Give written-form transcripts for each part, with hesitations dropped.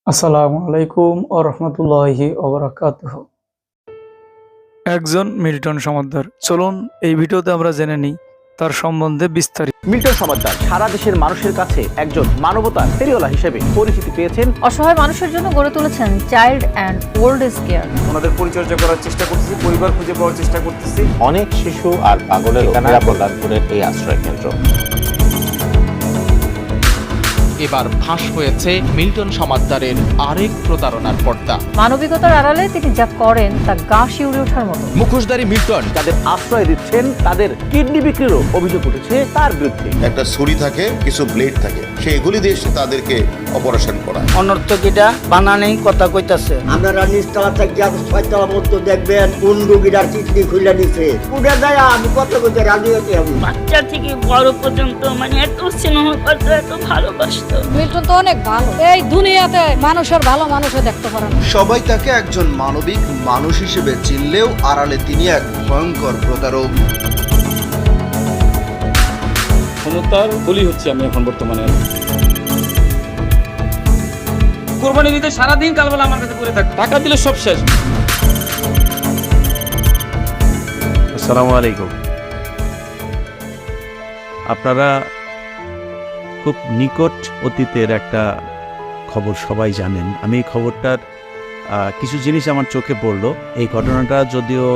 আসসালামু আলাইকুম ও রহমতুল্লাহি ওবারাকাতুহু। একজন মিল্টন সমাদ্দার, চলুন এই ভিডিওতে আমরা জেনে নিই তার সম্বন্ধে বিস্তারিত। মিল্টন সমাদ্দার সারা দেশের মানুষের কাছে একজন মানবতার ফেরিওয়ালা হিসেবে পরিচিতি পেয়েছেন। অসহায় মানুষের জন্য গড়ে তুলেছেন child and old age care. ওনাদের পরিচর্যা করার চেষ্টা করতেছি, পরিবার খুঁজে পাওয়ার চেষ্টা করতেছি। অনেক শিশু আর পাগলের ঠিকানা প্রদান করে এই আশ্রয় কেন্দ্র। এবার ফাঁস হয়েছে মিল্টন সমাদ্দারের আরেক প্রতারণার পর্দা। মানবিকতার আড়ালে তিনি যা করেন তা গা শিউরে ওঠার মতো। মুখোশধারী মিল্টন যাদের আশ্রয় দিচ্ছেন তাদের কিডনি বিক্রিরও অভিযোগ উঠেছে তার বিরুদ্ধে। একটা ছুরি থাকে, কিছু ব্লেড থাকে, সেগুলি দিয়ে তাদেরকে অপারেশন করা। অনর্থকীটা বানানেই কথা কইতাছে। আপনারা নিচতলা থেকে আর ছয়তলা মধ্যে দেখবেন কোন রুগীরার কিডনি খুলে নিছে। উঠে যায় আমি কত কত রাজি হতে হবে। বাচ্চা থেকে বড় পর্যন্ত এত স্নেহ করতো, এত ভালোবাসতো। মিল্টন তো অনেক ভালো, এই দুনিয়াতে মানুষের ভালো মানুষও দেখতে পারে না। সবাই তাকে একজন মানবিক মানুষ হিসেবে চিনলেও আড়ালে তিনি এক ভয়ঙ্কর প্রতারক। ক্ষমতার বলি হচ্ছে আমি এখন বর্তমানে। কোরবানি দিতে সারাদিন কালবেলা আমার কাছে পড়ে থাক, টাকা দিলে সব শেষ। আসসালামু আলাইকুম। আপনারা খুব নিকট অতীতের একটা খবর সবাই জানেন। আমি এই খবরটার কিছু জিনিস আমার চোখে পড়লো। এই ঘটনাটা যদিও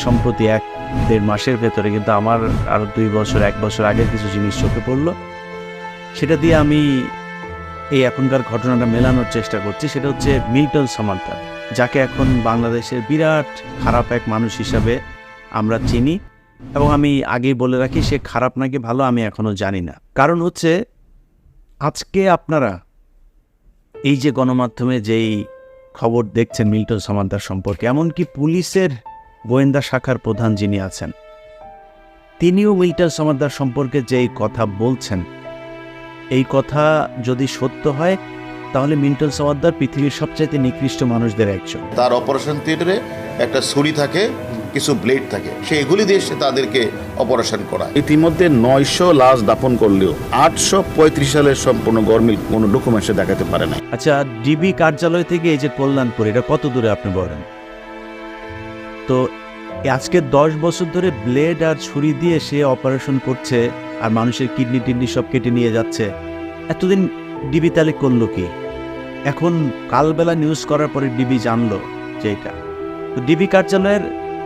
সম্প্রতি 1-1.5 মাসের ভেতরে, কিন্তু আমার আরও 2 বছর 1 বছর আগের কিছু জিনিস চোখে পড়লো। সেটা দিয়ে আমি এই এখনকার ঘটনাটা মেলানোর চেষ্টা করছি। সেটা হচ্ছে মিল্টন সমাদ্দার, যাকে এখন বাংলাদেশের বিরাট খারাপ এক মানুষ হিসাবে আমরা চিনি। এবং আমি আগেই বলে রাখি, সে খারাপ নাকি ভালো আমি এখনও জানি না। কারণ হচ্ছে আজকে আপনারা এই যে গণমাধ্যমে যেই খবর দেখছেন মিল্টন সমাদ্দার সম্পর্কে, এমনকি পুলিশের গোয়েন্দা শাখার প্রধান যিনি আছেন তিনিও মিল্টন সমাদ্দার সম্পর্কে যেই কথা বলছেন, এই কথা যদি সত্য হয় তাহলে মিল্টন সমাদ্দার পৃথিবীর সবচাইতে নিকৃষ্ট মানুষদের একজন। তার অপারেশন থিয়েটারে একটা ছুরি থাকে, কিছু ব্লেড থাকে, সেগুলি দিয়ে তাদেরকে অপারেশন করা। ইতিমধ্যে 900 লাশ দাপন করলেও 835 সালের সম্পূর্ণ গরমিল কোনো ডকুমেন্টসে দেখাতে পারে না। আচ্ছা, ডিবি কার্যালয় থেকে এই যে কল্যাণপুর, এটা কত দূরে আপনি বলেন তো? আজকে 10 বছর ধরে ব্লেড আর ছুরি দিয়ে সে অপারেশন করছে আর মানুষের কিডনি টিডনি সব কেটে নিয়ে যাচ্ছে। এতদিন ডিবি তাহলে করলো কি? এখন কালবেলা নিউজ করার পরে ডিবি জানলো যে এটা। তো ডিবি কার্যালয়ের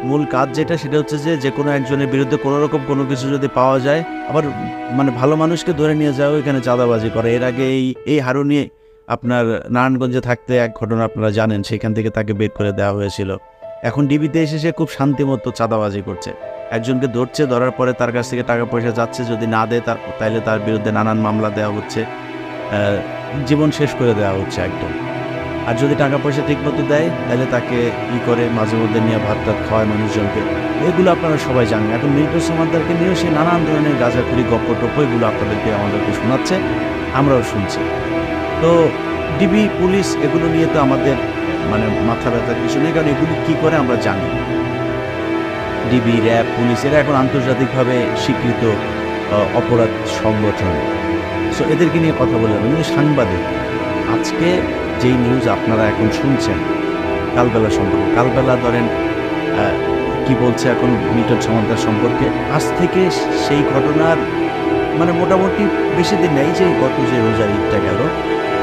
মূল কাজ যেটা, সেটা হচ্ছে যে কোনো একজনের বিরুদ্ধে কোনো রকম কোনো কিছু যদি পাওয়া যায়, আবার ভালো মানুষকে ধরে নিয়ে যাও এখানে চাঁদাবাজি করে। এর আগে এই হারুনি আপনার নারায়ণগঞ্জে থাকতে এক ঘটনা আপনারা জানেন, সেখান থেকে তাকে বের করে দেওয়া হয়েছিল। এখন ডিবিতে এসে সে খুব শান্তিমতো চাঁদাবাজি করছে। একজনকে ধরছে, ধরার পরে তার কাছ থেকে টাকা পয়সা যাচ্ছে, যদি না দেয় তাইলে তার বিরুদ্ধে নানান মামলা দেওয়া হচ্ছে, জীবন শেষ করে দেওয়া হচ্ছে একদম। আর যদি টাকা পয়সা ঠিক মতো দেয় তাহলে তাকে করে মাঝে মধ্যে নিয়ে ভাত টাত খাওয়ায় মানুষজনকে। এগুলো আপনারা সবাই জানেন। এখন মিল্টন সমাদ্দারকে নিয়েও সে নানান ধরনের গাঁজাখুরি গপ্প টপ্প এগুলো আমাদেরকে শোনাচ্ছে, আমরাও শুনছি। তো ডিবি পুলিশ এগুলো নিয়ে তো আমাদের মাথা ব্যথার কিছু নেই, কারণ এগুলি কী করে আমরা জানি। ডিবি, র্যাব, পুলিশ এরা এখন আন্তর্জাতিকভাবে স্বীকৃত অপরাধ সংগঠন। সো এদেরকে নিয়ে কথা বলে যাবেন। কিন্তু সাংবাদিক আজকে যেই নিউজ আপনারা এখন শুনছেন কালবেলা সম্পর্কে, কালবেলা ধরেন কি বলছে এখন মিল্টন সমাদ্দার সম্পর্কে, আজ থেকে সেই ঘটনার মোটামুটি বেশি দিন নেই, যে গত যে রোজার ঈদটা গেল,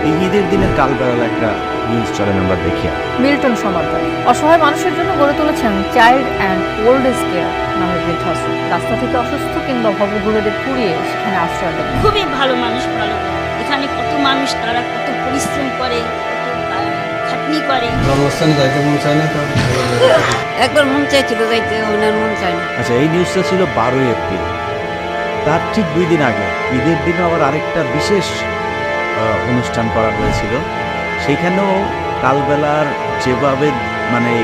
এই ঈদের দিনের কালবেলার একটা নিউজ চলেন আমরা দেখি। মিল্টন সমাদ্দার অসহায় মানুষের জন্য গড়ে তুলেছেন child and old age care নামের বৃদ্ধাশ্রম। রাস্তা থেকে অসুস্থ কিংবা ভবঘুরেদের পুড়িয়ে সেখানে আশ্রয় দেন। খুবই ভালো মানুষ, ভালো। এখানে কত মানুষ, তারা কত পরিশ্রম করে, খাটনি করে। একবার মন চাইছিল যাইতে, ওনার মন চায় না। আচ্ছা, এই নিউজটা ছিল 12 এপ্রিল। তার ঠিক 2 দিন আগে ঈদের দিনে আবার আরেকটা বিশেষ অনুষ্ঠান করা হয়েছিল। সেইখানেও কালবেলার যেভাবে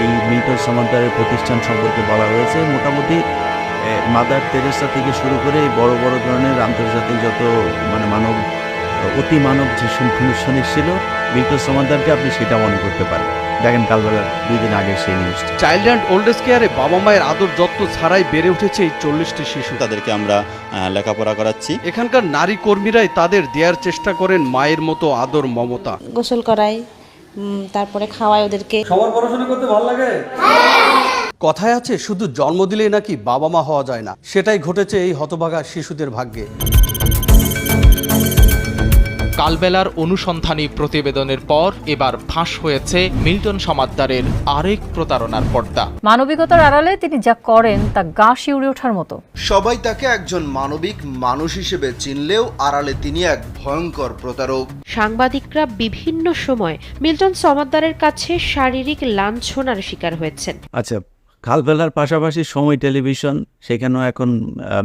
এই মিল্টন সমাদ্দারের প্রতিষ্ঠান সম্পর্কে বলা হয়েছে, মোটামুটি মাদার তেরেসা থেকে শুরু করে বড় বড় ধরনের আন্তর্জাতিক যত অতি মানব যে অনুষ্ঠান ছিল, মিল্টন সমাদ্দারকে আপনি সেটা মনে করতে পারেন। দেখেন কালবেলার 2 দিন আগে সেই নিউজটা। চাইল্ড অ্যান্ড ওল্ড এজ কেয়ারে বাবা মায়ের আদর যত্ন ছাড়াই বেড়ে উঠেছে এই 40টি শিশু। তাদেরকে আমরা লেখাপড়া করাচ্ছি। এখানকার নারী কর্মীরাই তাদের দেওয়ার চেষ্টা করেন মায়ের মতো আদর মমতা। গোসল করাই, তারপরে খাওয়াই ওদেরকে। সবার পড়াশোনা করতে ভালো লাগে। কথায় আছে শুধু জন্ম দিলেই নাকি বাবা মা হওয়া যায় না, সেটাই ঘটেছে এই হতভাগা শিশুদের ভাগ্যে। কালবেলার অনুসন্ধানী প্রতিবেদনের পর এবার ফাঁস হয়েছে মিল্টন সমাদ্দারের আরেক প্রতারণার পর্দা। মানবিকতার আড়ালে তিনি যা করেন তা গা শিউরে ওঠার মতো। সবাই তাকে একজন মানবিক মানুষ হিসেবে চিনলেও আড়ালে তিনি এক ভয়ঙ্কর প্রতারক। সাংবাদিকরা বিভিন্ন সময় মিল্টন সমাদ্দারের কাছে শারীরিক লাঞ্ছনার শিকার হয়েছেন। আচ্ছা, কালবেলার পাশাপাশি সময় টেলিভিশন, সেখানেও এখন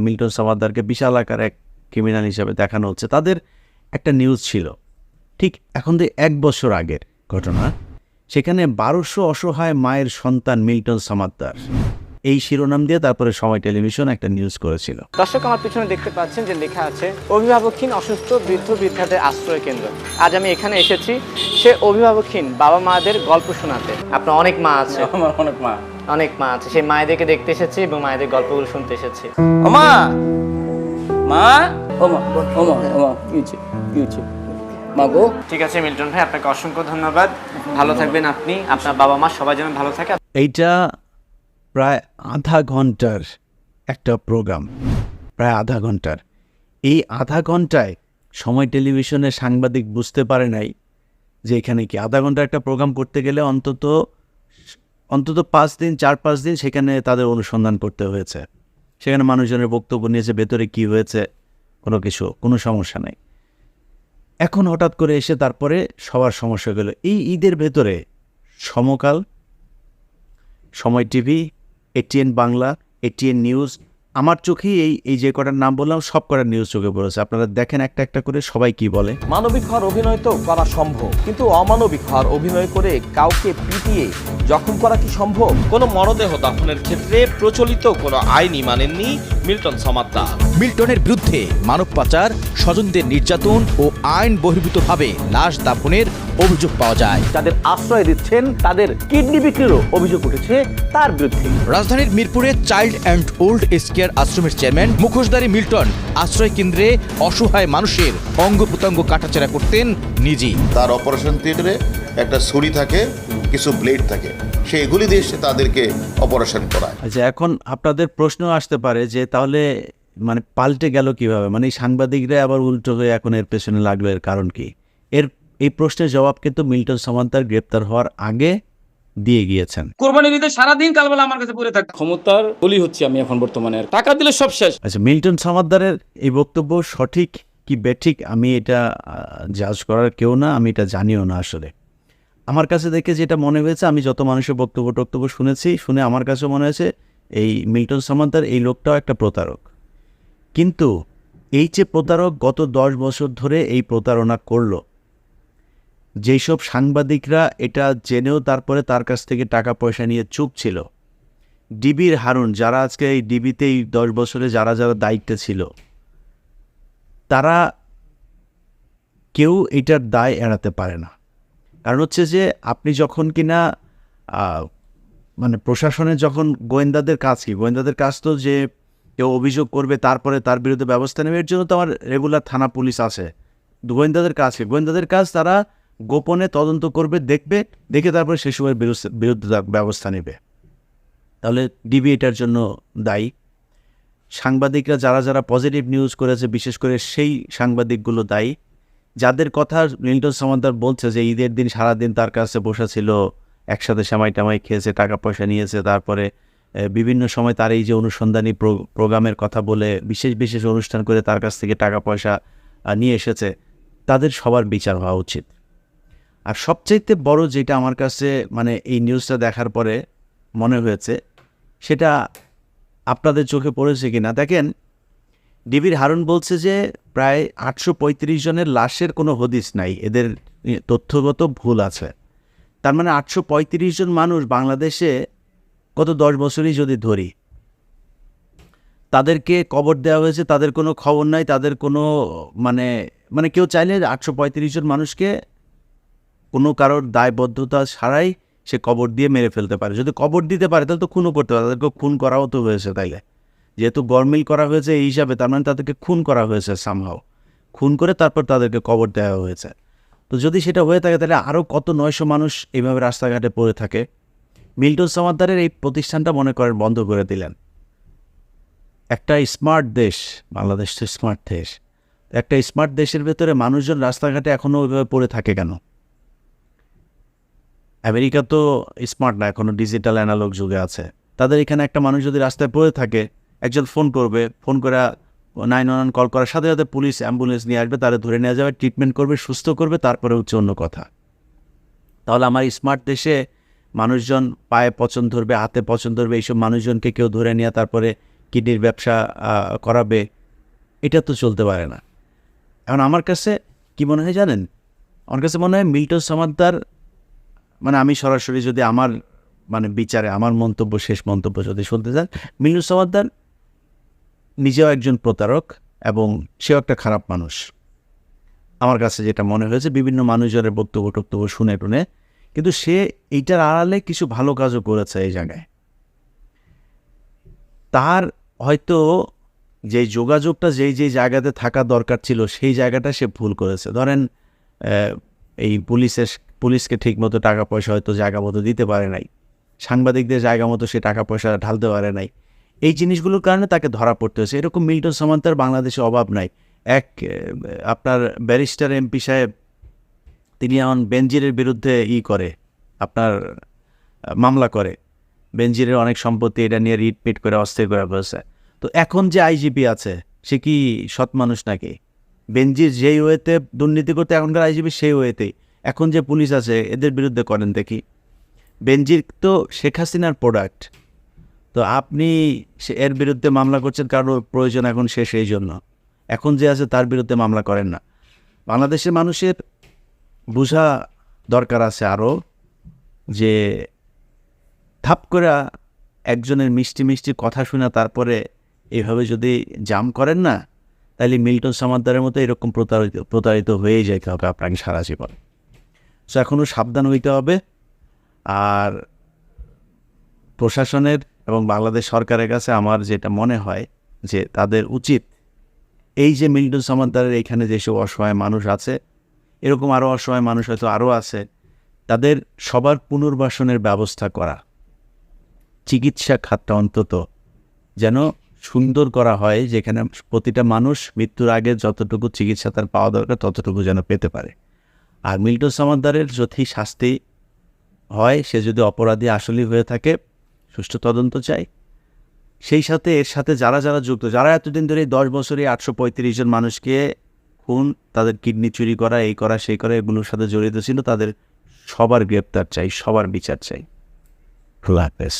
মিল্টন সমাদ্দারকে বিশাল আকার এক ক্রিমিনাল হিসেবে দেখানো হচ্ছে। তাদের একটা নিউজ ছিল ঠিক এখন থেকে 1 বছর আগের ঘটনা, সেখানে 1200 অসহায় মায়ের সন্তান মিল্টন সমাদ্দার, এই শিরোনাম দিয়ে তারপরে সময় টেলিভিশন একটা নিউজ করেছিল। দর্শক, আমার পিছনে দেখতে পাচ্ছেন যে লেখা আছে অভিভাবকহীন অসুস্থ বৃদ্ধ বৃদ্ধাদের আশ্রয় কেন্দ্র। আজ আমি এখানে এসেছি সে অভিভাবকহীন বাবা মাদের গল্প শোনাতে। আপনার অনেক মা আছে? আমার অনেক মা আছে, সেই মায়েদেরকে দেখতে এসেছি এবং মায়েদের গল্পগুলো শুনতে এসেছি। মা মা ও মা ও মা ও মা কি হচ্ছে মা গো? ঠিক আছে মিল্টন ভাই, আপনাকে অসংখ্য ধন্যবাদ। ভালো থাকবেন আপনি, আপনার বাবা মা সবাই যেন ভালো থাকে। এইটা প্রায় আধা ঘন্টার একটা প্রোগ্রাম, প্রায় আধা ঘন্টার। এই আধা ঘন্টায় সময় টেলিভিশনের সাংবাদিক বুঝতে পারে নাই যে এখানে কি আধা ঘন্টা একটা প্রোগ্রাম করতে গেলে অন্তত 5 দিন 4-5 দিন সেখানে তাদের অনুসন্ধান করতে হয়েছে। সেখানে মানুষজনের বক্তব্য নিয়েছে, ভেতরে কি হয়েছে কোনো সমস্যা নেই। এখন হঠাৎ করে এসে তারপরে সবার সমস্যা গেল। এই ঈদের ভেতরে সমকাল, সময় TV, ATN Bangla, ATN news, আমার চোখেই এই যে কটার নাম বললাম সব কটার নিউজ চোখে পড়েছে। আপনারা দেখেন একটা একটা করে সবাই কি বলে। মানবিক হওয়ার অভিনয় তো করা সম্ভব, কিন্তু অমানবিক হওয়ার অভিনয় করে কাউকে পিটিয়ে জখম করা কি সম্ভব? কোনো মরদেহ দাফনের ক্ষেত্রে প্রচলিত কোনো আইনই মানেননি মিল্টন সমাদ্দার। মিল্টনের বিরুদ্ধে মানব পাচার, স্বজনদের নির্যাতন ও আইন বহির্ভূতভাবে লাশ দাফনের অভিযোগ পাওয়া যায়। যাদের আশ্রয় দিচ্ছেন তাদের কিডনি বিক্রিরও অভিযোগ উঠেছে তার বিরুদ্ধে। রাজধানীর মিরপুরে child and old age care আশ্রমের চেয়ারম্যান মুখোশধারী মিল্টন আশ্রয় কেন্দ্রে অসহায় মানুষের অঙ্গ প্রত্যঙ্গ কাটাছেঁড়া করতেন নিজেই। তার অপারেশন থিয়েটারে একটা ছুরি থাকে, কিছু ব্লেড থাকে, সেগুলি দিয়ে সে তাদেরকে অপারেশন করায়। আচ্ছা, এখন আপনাদের প্রশ্ন আসতে পারে যে তাহলে মানে পাল্টে গেল কিভাবে, মানে সাংবাদিকরা আবার উল্টো হয়ে এখন এর পেছনে লাগলো, এর কারণ কি? এই প্রশ্নের জবাব কিন্তু মিল্টন সমাদ্দার গ্রেপ্তার হওয়ার আগে দিয়ে গিয়েছেন। কোরবানির ঈদে সারাদিন কালবেলা আমার কাছে পড়ে থাকে। ক্ষমতার বলি হচ্ছে আমি এখন বর্তমানে, টাকা দিলে সব শেষ। আচ্ছা, মিল্টন সমাদ্দারের এই বক্তব্য সঠিক কি বেঠিক আমি এটা জাজ করার কেউ না, আমি এটা জানিও না। আসলে আমার কাছে দেখে যেটা মনে হয়েছে, আমি যত মানুষের বক্তব্য শুনে আমার কাছে মনে হয়েছে এই মিল্টন সমাদ্দার এই লোকটাও একটা প্রতারক। কিন্তু এই যে প্রতারক গত 10 বছর ধরে এই প্রতারণা করলো, যেসব সাংবাদিকরা এটা জেনেও তারপরে তার কাছ থেকে টাকা পয়সা নিয়ে চুপ ছিল, ডিবির হারুন, যারা আজকে এই ডিবিতে এই 10 বছরে যারা দায়িত্বে ছিল, তারা কেউ এটার দায় এড়াতে পারে না। কারণ হচ্ছে যে আপনি যখন কিনা মানে প্রশাসনের যখন গোয়েন্দাদের কাজ তো যে কেউ অভিযোগ করবে তারপরে তার বিরুদ্ধে ব্যবস্থা নেবে, এর জন্য তো আমার রেগুলার থানা পুলিশ আছে। গোয়েন্দাদের কাজ তারা গোপনে তদন্ত করবে, দেখে তারপরে সেসবের বিরুদ্ধে ব্যবস্থা নেবে। তাহলে ডিবি এটার জন্য দায়ী। সাংবাদিকরা যারা পজিটিভ নিউজ করেছে, বিশেষ করে সেই সাংবাদিকগুলো দায়ী, যাদের কথা মিল্টন সমাদ্দার বলছে যে ঈদের দিন সারাদিন তার কাছে বসা ছিল, একসাথে সেমাই টামাই খেয়েছে, টাকা পয়সা নিয়েছে, তারপরে বিভিন্ন সময় তার এই যে অনুসন্ধানী প্রোগ্রামের কথা বলে বিশেষ অনুষ্ঠান করে তার কাছ থেকে টাকা পয়সা নিয়ে এসেছে, তাদের সবার বিচার হওয়া উচিত। আর সবচাইতে বড় যেটা আমার কাছে মানে এই নিউজটা দেখার পরে মনে হয়েছে, সেটা আপনাদের চোখে পড়েছে কিনা দেখেন। ডিবির হারুন বলছে যে প্রায় 835 জনের লাশের কোনো হদিস নাই, এদের তথ্যগত ভুল আছে। তার মানে 835 জন মানুষ বাংলাদেশে গত 10 বছরই যদি ধরি, তাদেরকে কবর দেওয়া হয়েছে, তাদের কোনো খবর নাই, তাদের কোনো মানে কেউ চাইলে 835 জন মানুষকে কোনো কারোর দায়বদ্ধতা ছাড়াই সে কবর দিয়ে মেরে ফেলতে পারে। যদি কবর দিতে পারে তাহলে তো খুনও করতে পারে, তাদেরকে খুন করাও তো হয়েছে। তাইলে যেহেতু গরমিল করা হয়েছে এই হিসাবে, তার মানে তাদেরকে খুন করা হয়েছে সামহাও, খুন করে তারপর তাদেরকে কবর দেওয়া হয়েছে। তো যদি সেটা হয়ে থাকে তাহলে আরও কত 900 মানুষ এইভাবে রাস্তাঘাটে পড়ে থাকে। মিল্টন সমাদ্দারের এই প্রতিষ্ঠানটা মনে করেন বন্ধ করে দিলেন। একটা স্মার্ট দেশ, বাংলাদেশ তো স্মার্ট দেশ, একটা স্মার্ট দেশের ভেতরে মানুষজন রাস্তাঘাটে এখনও ওইভাবে পড়ে থাকে কেন? আমেরিকা তো স্মার্ট না, এখনও ডিজিটাল অ্যানালগ যুগে আছে। তাদের এখানে একটা মানুষ যদি রাস্তায় পড়ে থাকে, একজন ফোন করবে, ফোন করে 911 কল করার সাথে সাথে পুলিশ অ্যাম্বুলেন্স নিয়ে আসবে, তারা ধরে নিয়ে যাবে, ট্রিটমেন্ট করবে, সুস্থ করবে, তারপরে হচ্ছে অন্য কথা। তাহলে আমার স্মার্ট দেশে মানুষজন পায়ে পছন্দ ধরবে, হাতে পছন্দ ধরবে, এইসব মানুষজনকে কেউ ধরে নিয়ে তারপরে কিডনির ব্যবসা করাবে, এটা তো চলতে পারে না। এখন আমার কাছে কি মনে হয় জানেন, আমার কাছে মনে হয় মিল্টন সমাদ্দার, মানে আমি সরাসরি যদি আমার বিচারে আমার মন্তব্য, শেষ মন্তব্য যদি শুনতে চান, মিল্টন সমাদ্দার নিজেও একজন প্রতারক এবং সেও একটা খারাপ মানুষ। আমার কাছে যেটা মনে হয়েছে বিভিন্ন মানুষজনের বক্তব্য শুনে টুনে, কিন্তু সে এইটার আড়ালে কিছু ভালো কাজও করেছে এই জায়গায়। তার হয়তো যে যোগাযোগটা যেই জায়গাতে থাকা দরকার ছিল সেই জায়গাটা সে ভুল করেছে। ধরেন এই পুলিশকে ঠিকমতো টাকা পয়সা হয়তো জায়গা মতো দিতে পারে নাই, সাংবাদিকদের জায়গা মতো সে টাকা পয়সা ঢালতে পারে নাই, এই জিনিসগুলোর কারণে তাকে ধরা পড়তে হয়েছে। এরকম মিল্টন সমাদ্দার বাংলাদেশে অভাব নাই। আপনার ব্যারিস্টার এমপি সাহেব, তিনি এখন বেনজিরের বিরুদ্ধে করে আপনার মামলা করে, বেনজিরের অনেক সম্পত্তি এটা নিয়ে রিটপিট করে অস্থির করে বসে। তো এখন যে আইজিপি আছে সে কি সৎ মানুষ নাকি? বেনজির যেই ওয়েতে দুর্নীতি করতে এখনকার আইজিপি সেই ওয়েতেই, এখন যে পুলিশ আছে এদের বিরুদ্ধে করেন দেখি। বেনজির তো শেখ হাসিনার প্রোডাক্ট, তো আপনি এর বিরুদ্ধে মামলা করছেন কারণ প্রয়োজন এখন শেষ, এই জন্য এখন যে আছে তার বিরুদ্ধে মামলা করেন না। বাংলাদেশের মানুষের বোঝা দরকার আছে আরও, যে থাপ করে একজনের মিষ্টি মিষ্টি কথা শুনে তারপরে এইভাবে যদি জাম করেন না, তাহলে মিল্টন সমাদ্দারের মতো এরকম প্রতারিত হয়েই যেতে হবে আপনাকে সারা জীবন। সো এখনও সাবধান হইতে হবে। আর প্রশাসনের এবং বাংলাদেশ সরকারের কাছে আমার যেটা মনে হয় যে তাদের উচিত এই যে মিল্টন সমাদ্দারের এখানে যেসব অসহায় মানুষ আছে, এরকম আরও অসহায় মানুষ হয়তো আরও আছে, তাদের সবার পুনর্বাসনের ব্যবস্থা করা, চিকিৎসা খাতটা অন্তত যেন সুন্দর করা হয়, যেখানে প্রতিটা মানুষ মৃত্যুর আগে যতটুকু চিকিৎসা তার পাওয়া দরকার ততটুকু যেন পেতে পারে। আর মিল্টন সমাদ্দারের যদি শাস্তি হয়, সে যদি অপরাধী আসলেই হয়ে থাকে, সুষ্ঠু তদন্ত চাই। সেই সাথে এর সাথে যারা যুক্ত, যারা এতদিন ধরে 10 বছরে 835 জন মানুষকে খুন, তাদের কিডনি চুরি করা, এই করা সেই করা, এগুলোর সাথে জড়িত ছিল, তাদের সবার গ্রেপ্তার চাই, সবার বিচার চাই। খোলা হাফেজ।